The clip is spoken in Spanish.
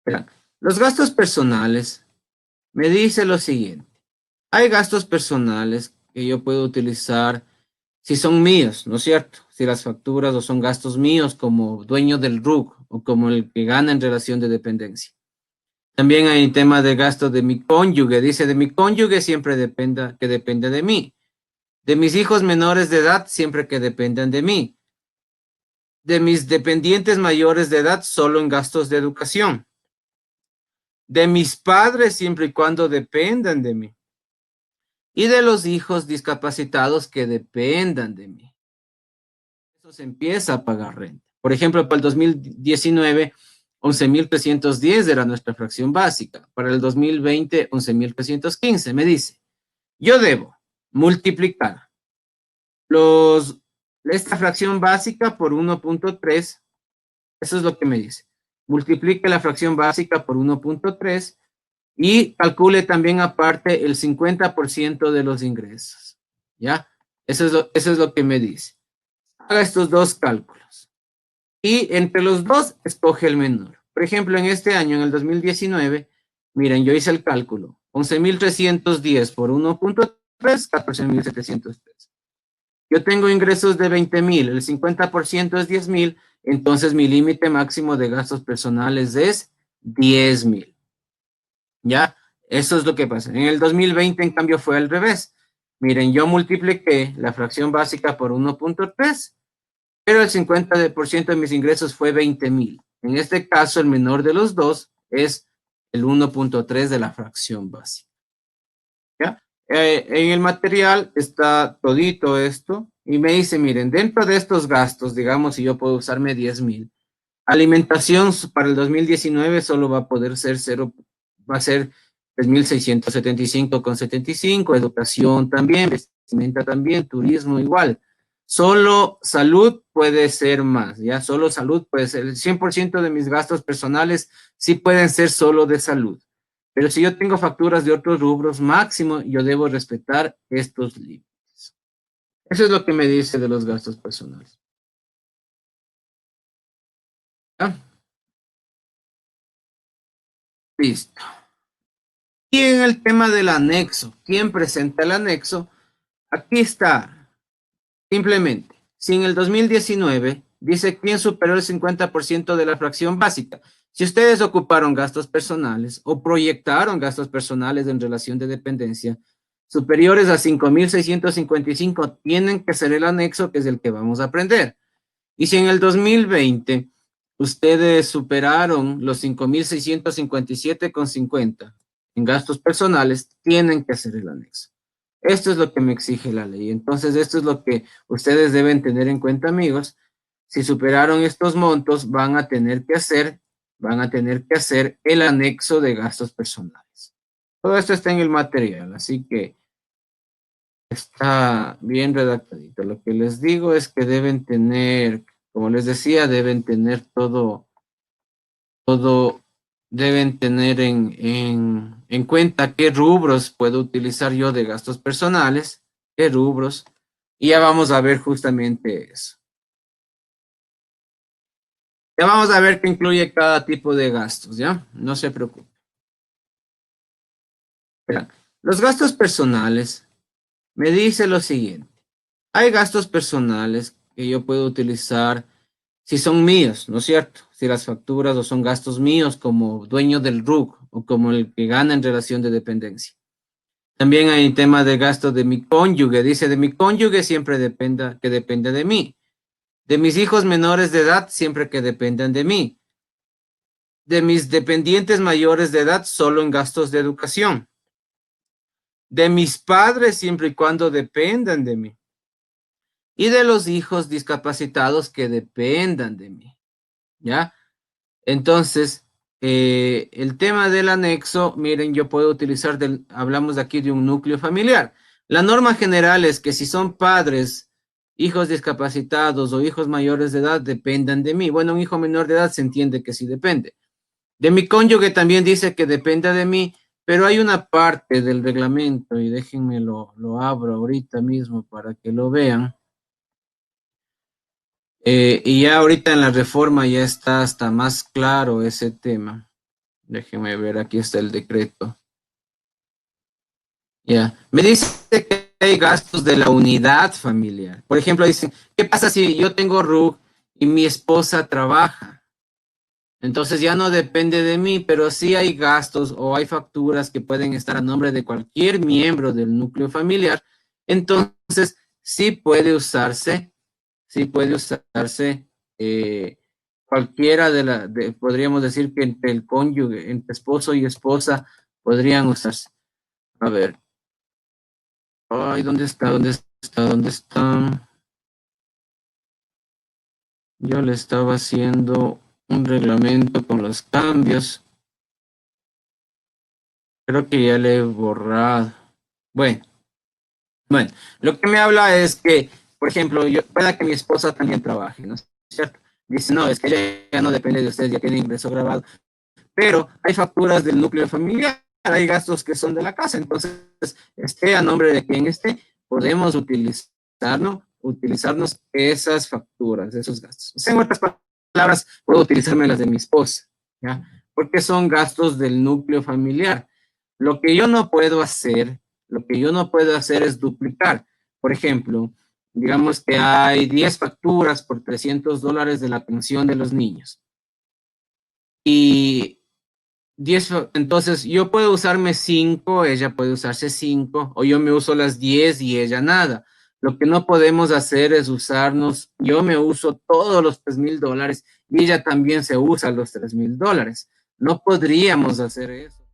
Vean, los gastos personales me dice lo siguiente. Hay gastos personales que yo puedo utilizar si son míos, ¿no es cierto? Si las facturas o son gastos míos como dueño del RUC o como el que gana en relación de dependencia. También hay tema de gasto de mi cónyuge. Dice, de mi cónyuge siempre que dependa de mí. De mis hijos menores de edad siempre que dependan de mí. De mis dependientes mayores de edad solo en gastos de educación. De mis padres siempre y cuando dependan de mí. Y de los hijos discapacitados que dependan de mí. Eso se empieza a pagar renta. Por ejemplo, para el 2019, 11.310 era nuestra fracción básica. Para el 2020, 11.315. Me dice, yo debo multiplicar esta fracción básica por 1.3. Eso es lo que me dice. Multiplique la fracción básica por 1.3 y calcule también aparte el 50% de los ingresos. ¿Ya? Eso es lo que me dice. Haga estos dos cálculos. Y entre los dos, escoge el menor. Por ejemplo, en este año, en el 2019, miren, yo hice el cálculo. 11.310 por 1.3, 14.703. Yo tengo ingresos de 20.000, el 50% es 10.000, entonces mi límite máximo de gastos personales es 10.000. ¿Ya? Eso es lo que pasa. En el 2020, en cambio, fue al revés. Miren, yo multipliqué la fracción básica por 1.3, pero el 50% de mis ingresos fue 20.000. En este caso, el menor de los dos es el 1.3 de la fracción básica. ¿Ya? En el material está todito esto y me dice, miren, dentro de estos gastos, digamos, si yo puedo usarme 10.000, alimentación para el 2019 solo va a poder ser cero, va a ser 3.675,75, educación también, vestimenta también, turismo igual. Solo salud puede ser más, ¿ya? Solo salud puede ser, el 100% de mis gastos personales sí pueden ser solo de salud. Pero si yo tengo facturas de otros rubros, máximo, yo debo respetar estos límites. Eso es lo que me dice de los gastos personales. ¿Ya? Listo. Y en el tema del anexo, ¿quién presenta el anexo? Aquí está, simplemente, si en el 2019 dice quién superó el 50% de la fracción básica, si ustedes ocuparon gastos personales o proyectaron gastos personales en relación de dependencia superiores a 5.655, tienen que ser el anexo, que es el que vamos a aprender. Y si en el 2020 ustedes superaron los 5.657,50 en gastos personales, tienen que hacer el anexo. Esto es lo que me exige la ley. Entonces, esto es lo que ustedes deben tener en cuenta, amigos. Si superaron estos montos, van a tener que hacer el anexo de gastos personales. Todo esto está en el material, así que está bien redactadito. Lo que les digo es que deben tener, como les decía, deben tener todo deben tener en cuenta qué rubros puedo utilizar yo de gastos personales, qué rubros, y ya vamos a ver justamente eso. Ya vamos a ver qué incluye cada tipo de gastos, ¿ya? No se preocupe. Vean, los gastos personales me dice lo siguiente. Hay gastos personales que yo puedo utilizar si son míos, ¿no es cierto? Si las facturas o son gastos míos como dueño del RUC o como el que gana en relación de dependencia. También hay tema de gasto de mi cónyuge. Dice, de mi cónyuge siempre que dependa de mí. De mis hijos menores de edad siempre que dependan de mí. De mis dependientes mayores de edad solo en gastos de educación. De mis padres siempre y cuando dependan de mí. Y de los hijos discapacitados que dependan de mí. ¿Ya? Entonces, el tema del anexo, miren, yo puedo utilizar, hablamos aquí de un núcleo familiar. La norma general es que si son padres, hijos discapacitados o hijos mayores de edad, dependan de mí. Bueno, un hijo menor de edad se entiende que sí depende. De mi cónyuge también dice que dependa de mí, pero hay una parte del reglamento, y déjenme lo abro ahorita mismo para que lo vean. Y ya ahorita en la reforma ya está hasta más claro ese tema. Déjeme ver, aquí está el decreto. Ya. Me dice que hay gastos de la unidad familiar. Por ejemplo, dicen, ¿qué pasa si yo tengo RUC y mi esposa trabaja? Entonces ya no depende de mí, pero sí hay gastos o hay facturas que pueden estar a nombre de cualquier miembro del núcleo familiar. Entonces sí puede usarse cualquiera podríamos decir que entre el cónyuge, entre esposo y esposa, podrían usarse. A ver, ay, ¿dónde está? ¿Dónde está? ¿Dónde está? Yo le estaba haciendo un reglamento con los cambios. Creo que ya le he borrado. Bueno, bueno, lo que me habla es que, por ejemplo, pueda que mi esposa también trabaje, ¿no es cierto? Dice, no, es que ella ya no depende de usted, ya tiene ingreso grabado. Pero hay facturas del núcleo familiar, hay gastos que son de la casa, entonces, esté a nombre de quien esté, podemos utilizarnos esas facturas, esos gastos. O sea, en otras palabras, puedo utilizarme las de mi esposa, ¿ya? Porque son gastos del núcleo familiar. Lo que yo no puedo hacer, lo que yo no puedo hacer es duplicar. Por ejemplo, digamos que hay 10 facturas por $300 de la pensión de los niños. Y 10, entonces yo puedo usarme 5, ella puede usarse 5, o yo me uso las 10 y ella nada. Lo que no podemos hacer es usarnos, yo me uso todos los $3,000 y ella también se usa los $3,000. No podríamos hacer eso.